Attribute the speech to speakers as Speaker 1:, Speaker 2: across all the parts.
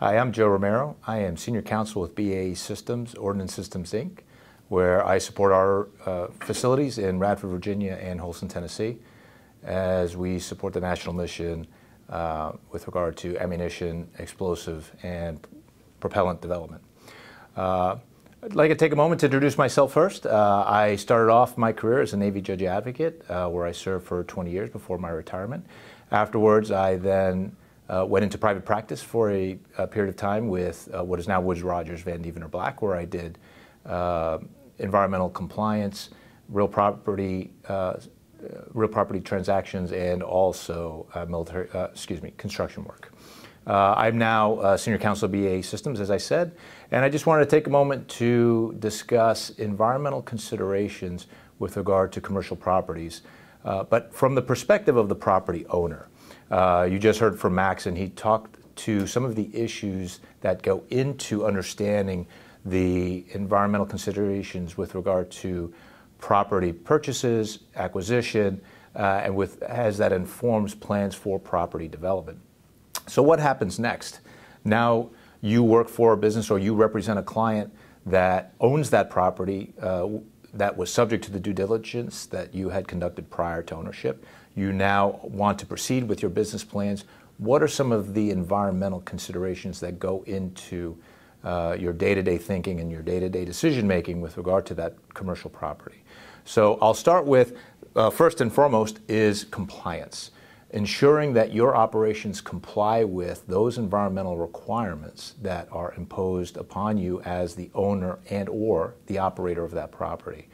Speaker 1: Hi, I'm Joe Romero. I am Senior Counsel with BAE Systems, Ordnance Systems, Inc., where I support our facilities in Radford, Virginia and Holston, Tennessee, as we support the national mission with regard to ammunition, explosive, and propellant development. I'd like to take a moment to introduce myself first. I started off my career as a Navy Judge Advocate, where I served for 20 years before my retirement. Afterwards, I then went into private practice for a period of time with what is now Woods Rogers, Van Dievener Black, where I did environmental compliance, real property transactions, and also construction work. I'm now Senior Counsel at BAE Systems, as I said, and I just wanted to take a moment to discuss environmental considerations with regard to commercial properties, but from the perspective of the property owner. You just heard from Max, and he talked to some of the issues that go into understanding the environmental considerations with regard to property purchases, acquisition, and as that informs plans for property development. So what happens next? Now you work for a business or you represent a client that owns that property that was subject to the due diligence that you had conducted prior to ownership. You now want to proceed with your business plans. What are some of the environmental considerations that go into your day-to-day thinking and your day-to-day decision-making with regard to that commercial property? So I'll start with, first and foremost, is compliance. Ensuring that your operations comply with those environmental requirements that are imposed upon you as the owner and or the operator of that property.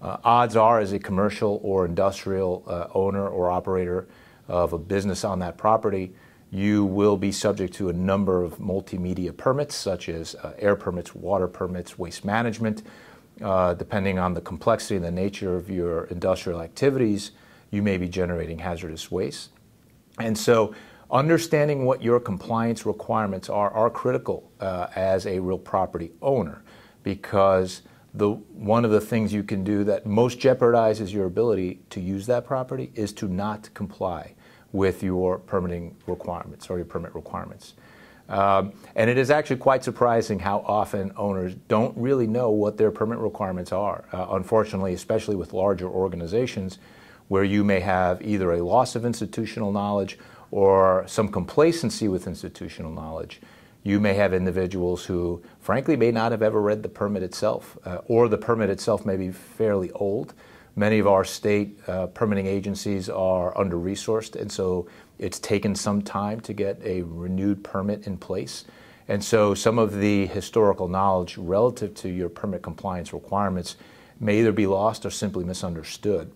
Speaker 1: Odds are, as a commercial or industrial owner or operator of a business on that property, you will be subject to a number of multimedia permits, such as air permits, water permits, waste management. Depending on the complexity and the nature of your industrial activities, you may be generating hazardous waste. And so understanding what your compliance requirements are critical as a real property owner, because one of the things you can do that most jeopardizes your ability to use that property is to not comply with your permitting requirements or your permit requirements. And it is actually quite surprising how often owners don't really know what their permit requirements are. Unfortunately, especially with larger organizations, where you may have either a loss of institutional knowledge or some complacency with institutional knowledge. You may have individuals who, frankly, may not have ever read the permit itself, or the permit itself may be fairly old. Many of our state permitting agencies are under-resourced, and so it's taken some time to get a renewed permit in place. And so some of the historical knowledge relative to your permit compliance requirements may either be lost or simply misunderstood.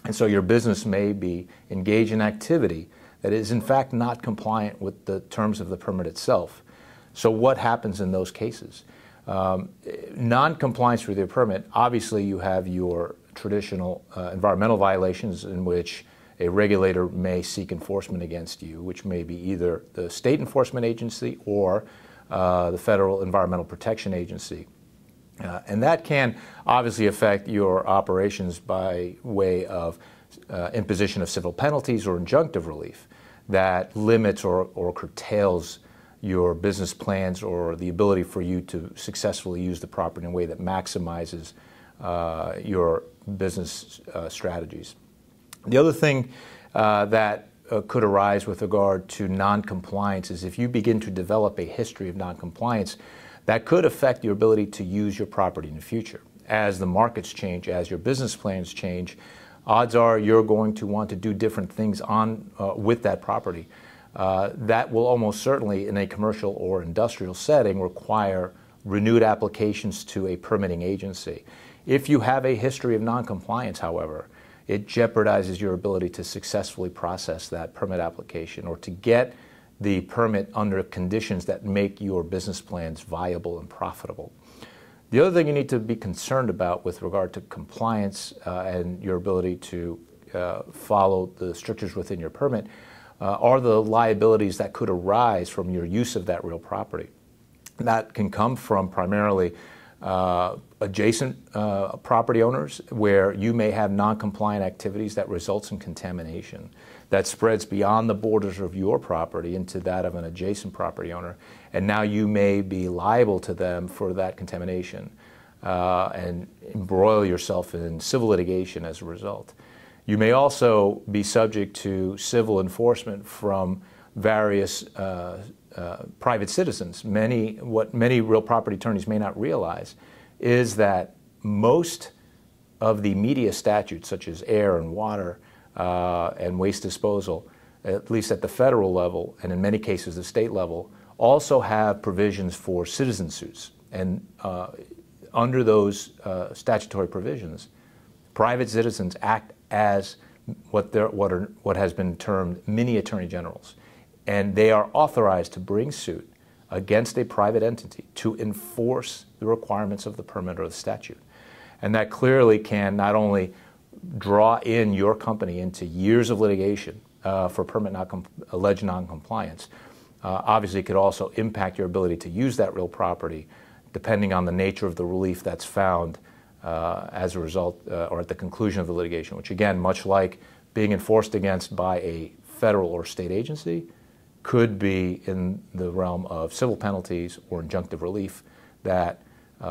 Speaker 1: And so your business may be engaged in activity that is in fact not compliant with the terms of the permit itself. So what happens in those cases? Non-compliance with your permit, obviously you have your traditional environmental violations in which a regulator may seek enforcement against you, which may be either the state enforcement agency or the Federal Environmental Protection Agency. And that can obviously affect your operations by way of imposition of civil penalties or injunctive relief that limits or curtails your business plans or the ability for you to successfully use the property in a way that maximizes your business strategies. The other thing that could arise with regard to non-compliance is if you begin to develop a history of non-compliance, that could affect your ability to use your property in the future. As the markets change, as your business plans change, odds are you're going to want to do different things with that property. That will almost certainly, in a commercial or industrial setting, require renewed applications to a permitting agency. If you have a history of non-compliance, however, it jeopardizes your ability to successfully process that permit application or to get the permit under conditions that make your business plans viable and profitable. The other thing you need to be concerned about with regard to compliance and your ability to follow the strictures within your permit are the liabilities that could arise from your use of that real property. That can come from primarily adjacent property owners where you may have non-compliant activities that results in contamination. that spreads beyond the borders of your property into that of an adjacent property owner, and now you may be liable to them for that contamination and embroil yourself in civil litigation as a result. You may also be subject to civil enforcement from various private citizens. What many real property attorneys may not realize is that most of the media statutes, such as air and water and waste disposal, at least at the federal level, and in many cases the state level, also have provisions for citizen suits. And under those statutory provisions, private citizens act as what has been termed mini attorney generals, and they are authorized to bring suit against a private entity to enforce the requirements of the permit or the statute. And that clearly can not only draw in your company into years of litigation for permit alleged noncompliance, obviously it could also impact your ability to use that real property depending on the nature of the relief that's found as a result or at the conclusion of the litigation, which again, much like being enforced against by a federal or state agency, could be in the realm of civil penalties or injunctive relief that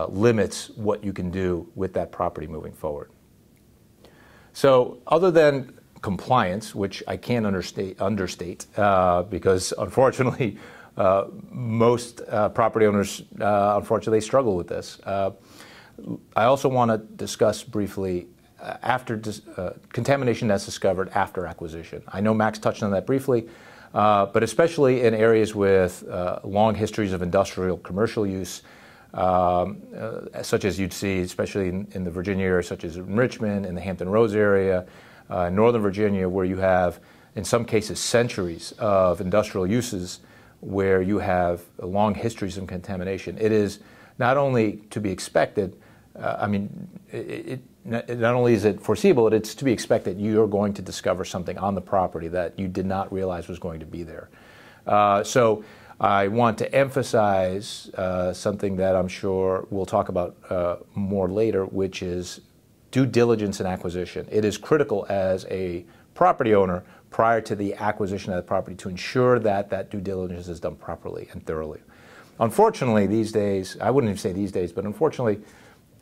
Speaker 1: limits what you can do with that property moving forward. So other than compliance, which I can't understate because unfortunately most property owners unfortunately struggle with this. I also want to discuss briefly contamination that's discovered after acquisition. I know Max touched on that briefly, but especially in areas with long histories of industrial commercial use, such as you'd see, especially in the Virginia area, such as in Richmond, in the Hampton Roads area, Northern Virginia, where you have, in some cases, centuries of industrial uses where you have long histories of contamination. It is not only to be expected, not only is it foreseeable, it's to be expected you're going to discover something on the property that you did not realize was going to be there. So I want to emphasize something that I'm sure we'll talk about more later, which is due diligence and acquisition. It is critical as a property owner prior to the acquisition of the property to ensure that that due diligence is done properly and thoroughly. Unfortunately, these days, I wouldn't even say these days, but unfortunately,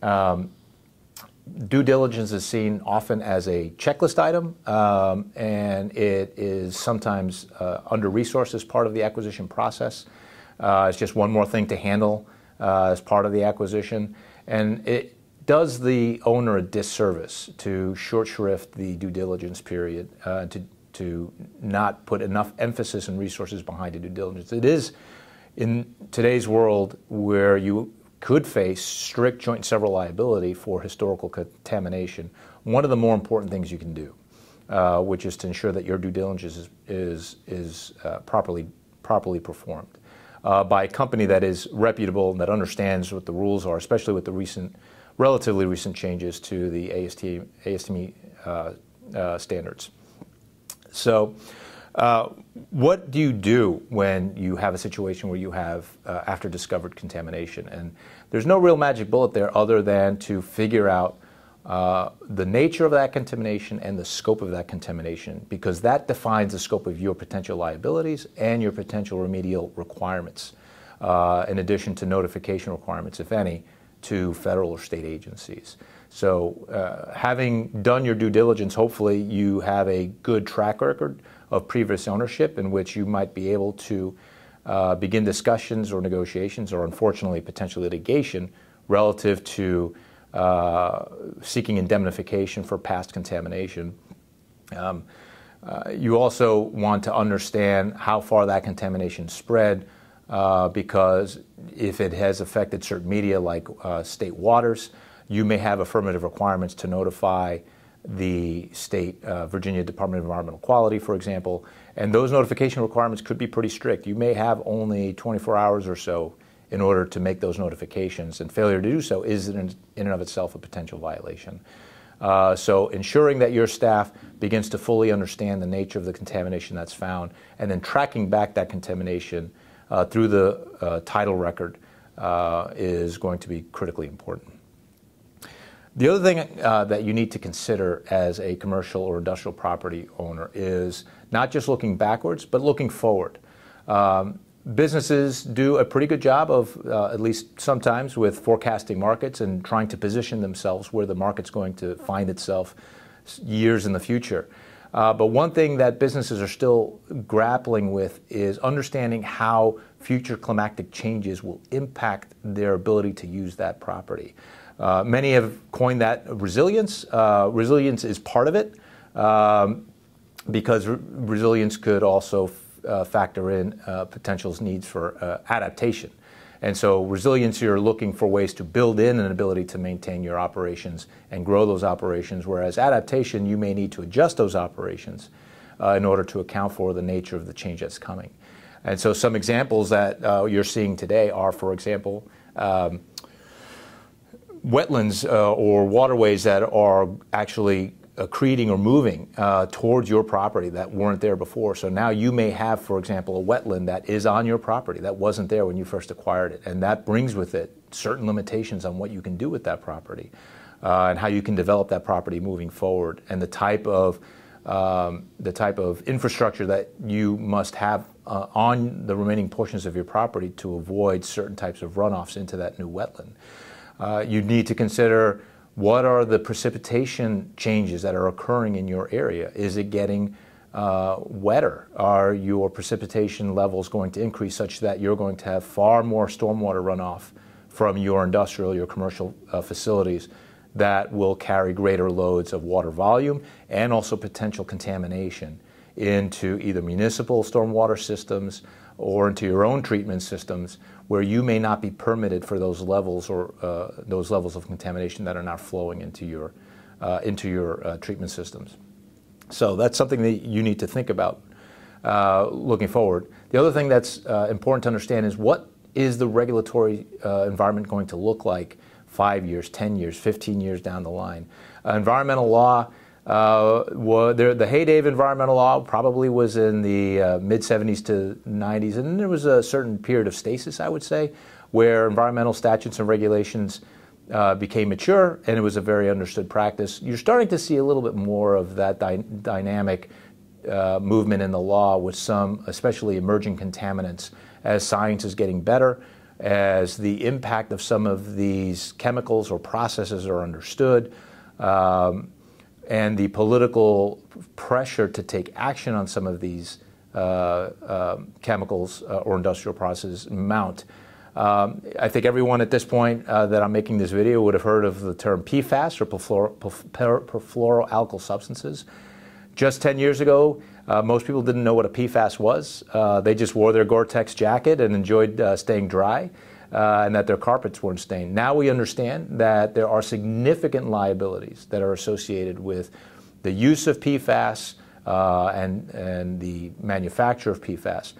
Speaker 1: due diligence is seen often as a checklist item, and it is sometimes under-resourced as part of the acquisition process. It's just one more thing to handle as part of the acquisition, and it does the owner a disservice to short shrift the due diligence period, to not put enough emphasis and resources behind the due diligence. It is, in today's world, where you could face strict joint and several liability for historical contamination, one of the more important things you can do, which is to ensure that your due diligence is properly performed by a company that is reputable and that understands what the rules are, especially with the relatively recent changes to the ASTM standards. So what do you do when you have a situation where you have after discovered contamination? And there's no real magic bullet there other than to figure out the nature of that contamination and the scope of that contamination, because that defines the scope of your potential liabilities and your potential remedial requirements, in addition to notification requirements, if any, to federal or state agencies. So having done your due diligence, hopefully you have a good track record of previous ownership in which you might be able to begin discussions or negotiations or, unfortunately, potential litigation relative to seeking indemnification for past contamination. You also want to understand how far that contamination spread, because if it has affected certain media like state waters, you may have affirmative requirements to notify the state Virginia Department of Environmental Quality, for example, and those notification requirements could be pretty strict. You may have only 24 hours or so in order to make those notifications, and failure to do so is in and of itself a potential violation. So ensuring that your staff begins to fully understand the nature of the contamination that's found, and then tracking back that contamination through the title record is going to be critically important. The other thing that you need to consider as a commercial or industrial property owner is not just looking backwards, but looking forward. Businesses do a pretty good job of, at least sometimes, with forecasting markets and trying to position themselves where the market's going to find itself years in the future. But one thing that businesses are still grappling with is understanding how future climatic changes will impact their ability to use that property. Many have coined that resilience. Resilience is part of it, because resilience could also factor in potential needs for adaptation. And so resilience, you're looking for ways to build in an ability to maintain your operations and grow those operations, whereas adaptation, you may need to adjust those operations in order to account for the nature of the change that's coming. And so some examples that you're seeing today are, for example, wetlands or waterways that are actually accreting or moving towards your property that weren't there before. So now you may have, for example, a wetland that is on your property that wasn't there when you first acquired it, and that brings with it certain limitations on what you can do with that property and how you can develop that property moving forward, and the type of infrastructure that you must have on the remaining portions of your property to avoid certain types of runoffs into that new wetland. You need to consider, what are the precipitation changes that are occurring in your area? Is it getting wetter? Are your precipitation levels going to increase such that you're going to have far more stormwater runoff from your industrial, your commercial facilities that will carry greater loads of water volume and also potential contamination into either municipal stormwater systems or into your own treatment systems, where you may not be permitted for those levels or those levels of contamination that are now flowing into your treatment systems. So that's something that you need to think about looking forward. The other thing that's important to understand is, what is the regulatory environment going to look like 5 years, 10 years, 15 years down the line? Environmental law, the heyday of environmental law probably was in the mid-70s to 90s, and then there was a certain period of stasis, I would say, where environmental statutes and regulations became mature, and it was a very understood practice. You're starting to see a little bit more of that dynamic movement in the law with some, especially emerging contaminants, as science is getting better, as the impact of some of these chemicals or processes are understood, and the political pressure to take action on some of these chemicals or industrial processes mount. I think everyone at this point that I'm making this video would have heard of the term PFAS, or perfluoroalkyl substances. Just 10 years ago, most people didn't know what a PFAS was. They just wore their Gore-Tex jacket and enjoyed staying dry, and that their carpets weren't stained. Now we understand that there are significant liabilities that are associated with the use of PFAS and the manufacture of PFAS.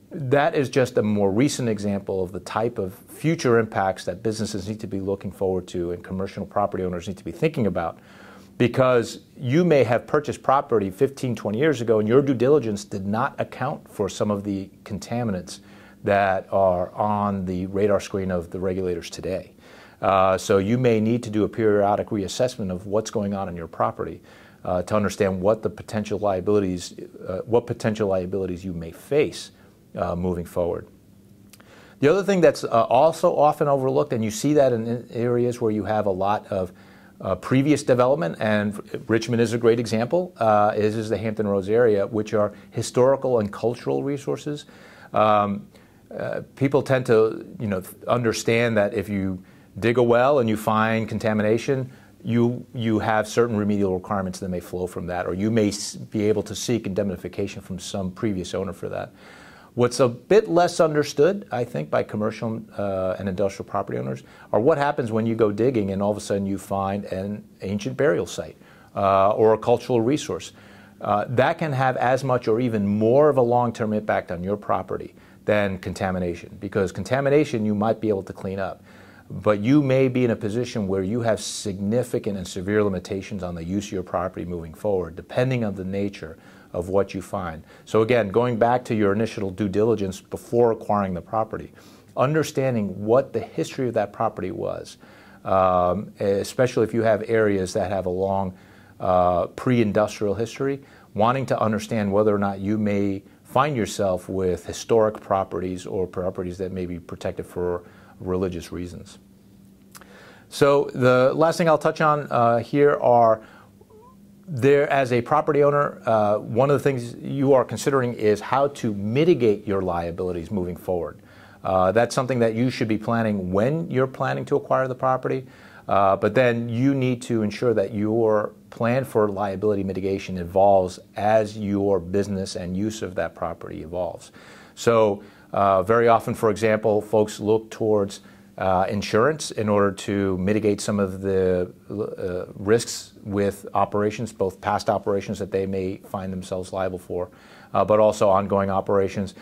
Speaker 1: That is just a more recent example of the type of future impacts that businesses need to be looking forward to and commercial property owners need to be thinking about, because you may have purchased property 15, 20 years ago and your due diligence did not account for some of the contaminants that are on the radar screen of the regulators today. So you may need to do a periodic reassessment of what's going on in your property to understand what the potential liabilities, you may face moving forward. The other thing that's also often overlooked, and you see that in areas where you have a lot of previous development, and Richmond is a great example, is the Hampton Roads area, which are historical and cultural resources. People tend to, understand that if you dig a well and you find contamination, you have certain remedial requirements that may flow from that, or you may be able to seek indemnification from some previous owner for that. What's a bit less understood, I think, by commercial and industrial property owners are what happens when you go digging and all of a sudden you find an ancient burial site or a cultural resource. That can have as much or even more of a long-term impact on your property than contamination, because contamination you might be able to clean up, but you may be in a position where you have significant and severe limitations on the use of your property moving forward, depending on the nature of what you find. So again, going back to your initial due diligence before acquiring the property, understanding what the history of that property was, especially if you have areas that have a long pre-industrial history, wanting to understand whether or not you may find yourself with historic properties or properties that may be protected for religious reasons. So the last thing I'll touch on here are, as a property owner, one of the things you are considering is how to mitigate your liabilities moving forward. That's something that you should be planning when you're planning to acquire the property, but then you need to ensure that your plan for liability mitigation evolves as your business and use of that property evolves. So very often, for example, folks look towards insurance in order to mitigate some of the risks with operations, both past operations that they may find themselves liable for, but also ongoing operations.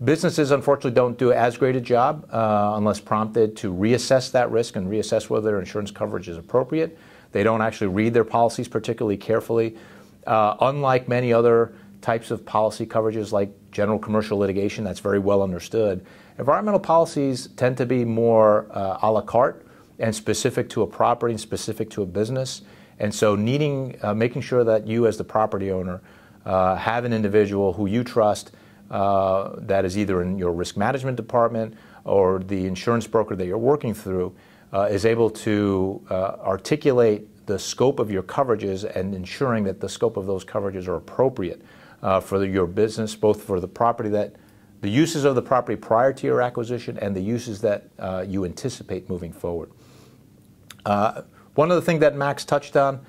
Speaker 1: Businesses, unfortunately, don't do as great a job unless prompted to reassess that risk and reassess whether their insurance coverage is appropriate. They don't actually read their policies particularly carefully. Unlike many other types of policy coverages like general commercial litigation, that's very well understood, environmental policies tend to be more a la carte and specific to a property and specific to a business. And so making sure that you as the property owner have an individual who you trust that is either in your risk management department or the insurance broker that you're working through is able to articulate the scope of your coverages and ensuring that the scope of those coverages are appropriate for your business, both for the uses of the property prior to your acquisition and the uses that you anticipate moving forward. One of the things that Max touched on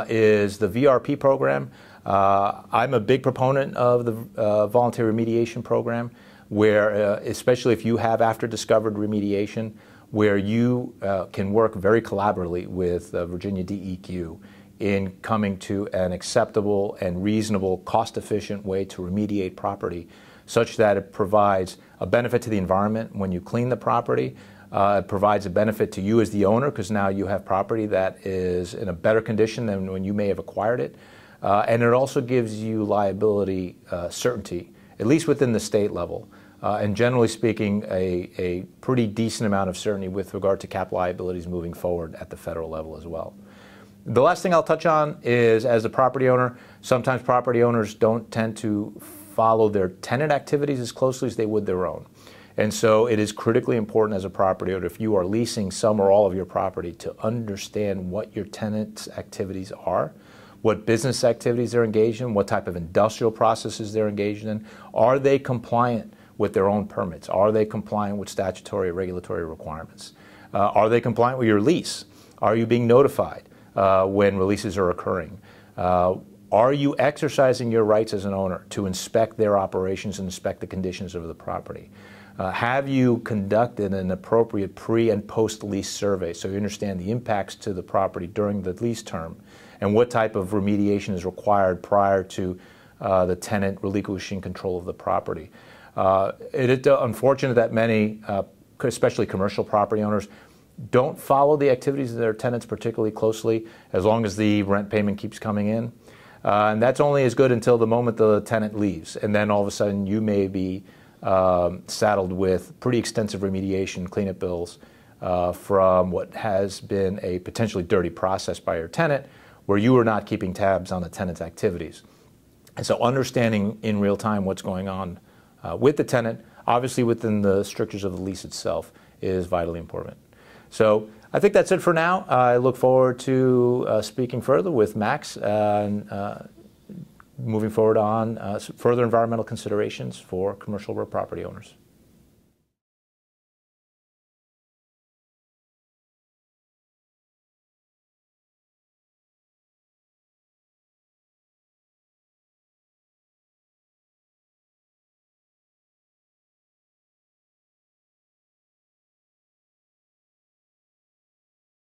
Speaker 1: is the VRP program. I'm a big proponent of the voluntary remediation program, where especially if you have after-discovered remediation, where you can work very collaboratively with Virginia DEQ in coming to an acceptable and reasonable, cost-efficient way to remediate property, such that it provides a benefit to the environment when you clean the property. It provides a benefit to you as the owner, because now you have property that is in a better condition than when you may have acquired it. And it also gives you liability certainty, at least within the state level. And generally speaking, a pretty decent amount of certainty with regard to cap liabilities moving forward at the federal level as well. The last thing I'll touch on is, as a property owner, sometimes property owners don't tend to follow their tenant activities as closely as they would their own. And so it is critically important as a property owner, if you are leasing some or all of your property, to understand what your tenants' activities are, what business activities they're engaged in, what type of industrial processes they're engaged in. Are they compliant with their own permits? Are they compliant with statutory or regulatory requirements? Are they compliant with your lease? Are you being notified when releases are occurring? Are you exercising your rights as an owner to inspect their operations and inspect the conditions of the property? Have you conducted an appropriate pre- and post-lease survey so you understand the impacts to the property during the lease term and what type of remediation is required prior to the tenant relinquishing control of the property? It is unfortunate that many, especially commercial property owners, don't follow the activities of their tenants particularly closely as long as the rent payment keeps coming in. And that's only as good until the moment the tenant leaves. And then all of a sudden you may be saddled with pretty extensive remediation cleanup bills from what has been a potentially dirty process by your tenant, where you are not keeping tabs on the tenant's activities. And so understanding in real time what's going on with the tenant, obviously within the strictures of the lease itself, is vitally important. So I think that's it for now. I look forward to speaking further with Max and moving forward on further environmental considerations for commercial real property owners.